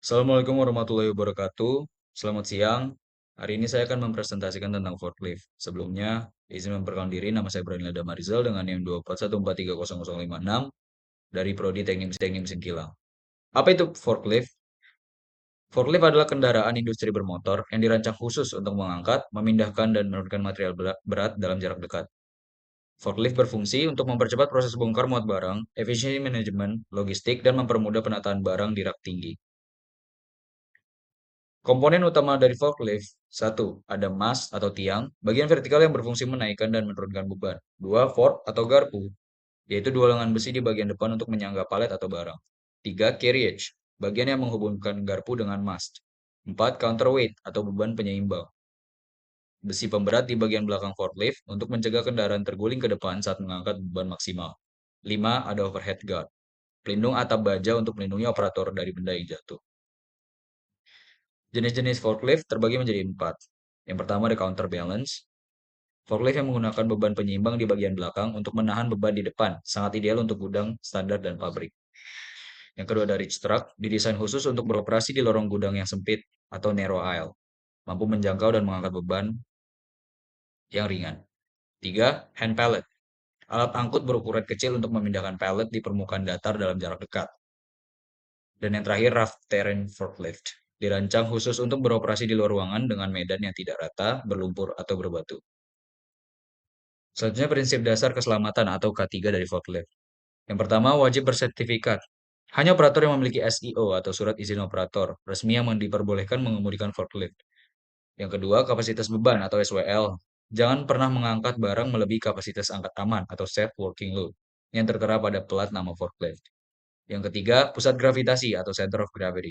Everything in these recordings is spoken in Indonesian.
Assalamualaikum warahmatullahi wabarakatuh. Selamat siang. Hari ini saya akan mempresentasikan tentang forklift. Sebelumnya, izin memperkenalkan diri, nama saya Braniel Damarizal dengan NIM 241430056 dari Prodi Teknik Mesin Kilang. Apa itu forklift? Forklift adalah kendaraan industri bermotor yang dirancang khusus untuk mengangkat, memindahkan, dan menurunkan material berat dalam jarak dekat. Forklift berfungsi untuk mempercepat proses bongkar muat barang, efisiensi manajemen, logistik, dan mempermudah penataan barang di rak tinggi. Komponen utama dari forklift: satu, ada mast atau tiang, bagian vertikal yang berfungsi menaikkan dan menurunkan beban. Dua, fork atau garpu, yaitu dua lengan besi di bagian depan untuk menyangga palet atau barang. Tiga, carriage, bagian yang menghubungkan garpu dengan mast. Empat, counterweight atau beban penyeimbang, besi pemberat di bagian belakang forklift untuk mencegah kendaraan terguling ke depan saat mengangkat beban maksimal. Lima, ada overhead guard, pelindung atap baja untuk melindungi operator dari benda yang jatuh. Jenis-jenis forklift terbagi menjadi empat. Yang pertama ada counterbalance. Forklift yang menggunakan beban penyeimbang di bagian belakang untuk menahan beban di depan, sangat ideal untuk gudang standar dan pabrik. Yang kedua ada reach truck, didesain khusus untuk beroperasi di lorong gudang yang sempit atau narrow aisle, mampu menjangkau dan mengangkat beban yang ringan. Tiga, hand pallet, alat angkut berukuran kecil untuk memindahkan pallet di permukaan datar dalam jarak dekat. Dan yang terakhir, rough terrain forklift, dirancang khusus untuk beroperasi di luar ruangan dengan medan yang tidak rata, berlumpur, atau berbatu. Selanjutnya prinsip dasar keselamatan atau K3 dari forklift. Yang pertama, wajib bersertifikat. Hanya operator yang memiliki SIO atau surat izin operator resmi yang diperbolehkan mengemudikan forklift. Yang kedua, kapasitas beban atau SWL. Jangan pernah mengangkat barang melebihi kapasitas angkat aman atau safe working load yang tertera pada plat nama forklift. Yang ketiga, pusat gravitasi atau center of gravity.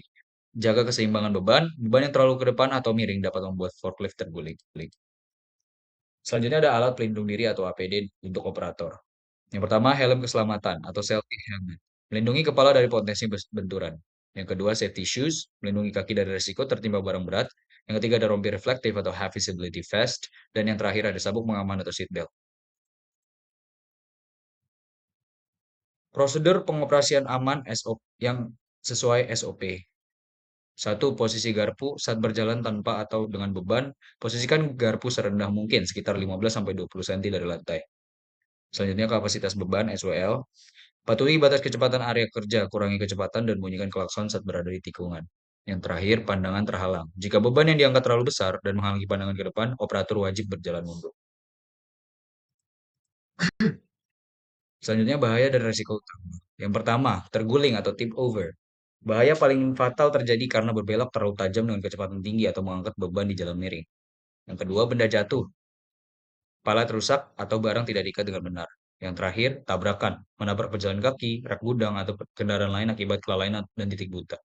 Jaga keseimbangan beban, beban yang terlalu ke depan atau miring dapat membuat forklift terguling. Selanjutnya ada alat pelindung diri atau APD untuk operator. Yang pertama, helm keselamatan atau safety helmet, melindungi kepala dari potensi benturan. Yang kedua, safety shoes, melindungi kaki dari risiko tertimpa barang berat. Yang ketiga, ada rompi reflektif atau high visibility vest. Dan yang terakhir, ada sabuk pengaman atau seat belt. Prosedur pengoperasian aman SOP yang sesuai SOP. Satu, posisi garpu saat berjalan tanpa atau dengan beban, posisikan garpu serendah mungkin, sekitar 15-20 cm dari lantai. Selanjutnya kapasitas beban SWL. Patuhi batas kecepatan area kerja, kurangi kecepatan dan bunyikan klakson saat berada di tikungan. Yang terakhir, pandangan terhalang. Jika beban yang diangkat terlalu besar dan menghalangi pandangan ke depan, operator wajib berjalan mundur. Selanjutnya, bahaya dan resiko utama. Yang pertama, terguling atau tip over. Bahaya paling fatal terjadi karena berbelok terlalu tajam dengan kecepatan tinggi atau mengangkat beban di jalan miring. Yang kedua, benda jatuh, palat rusak atau barang tidak diikat dengan benar. Yang terakhir, tabrakan, menabrak pejalan kaki, rak gudang, atau kendaraan lain akibat kelalaian dan titik buta.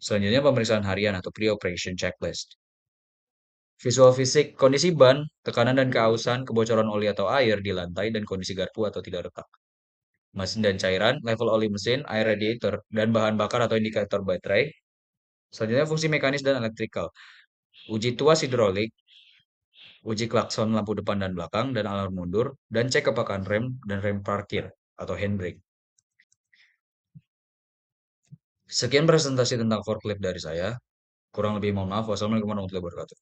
Selanjutnya pemeriksaan harian atau pre-operation checklist. Visual fisik, kondisi ban, tekanan dan keausan, kebocoran oli atau air di lantai, dan kondisi garpu atau tidak retak. Mesin dan cairan, level oli mesin, air radiator, dan bahan bakar atau indikator baterai. Selanjutnya fungsi mekanis dan elektrikal. Uji tuas hidrolik, uji klakson lampu depan dan belakang, dan alarm mundur, dan cek kepakan rem dan rem parkir atau handbrake. Sekian presentasi tentang forklift dari saya. Kurang lebih mohon maaf. Wassalamualaikum warahmatullahi wabarakatuh.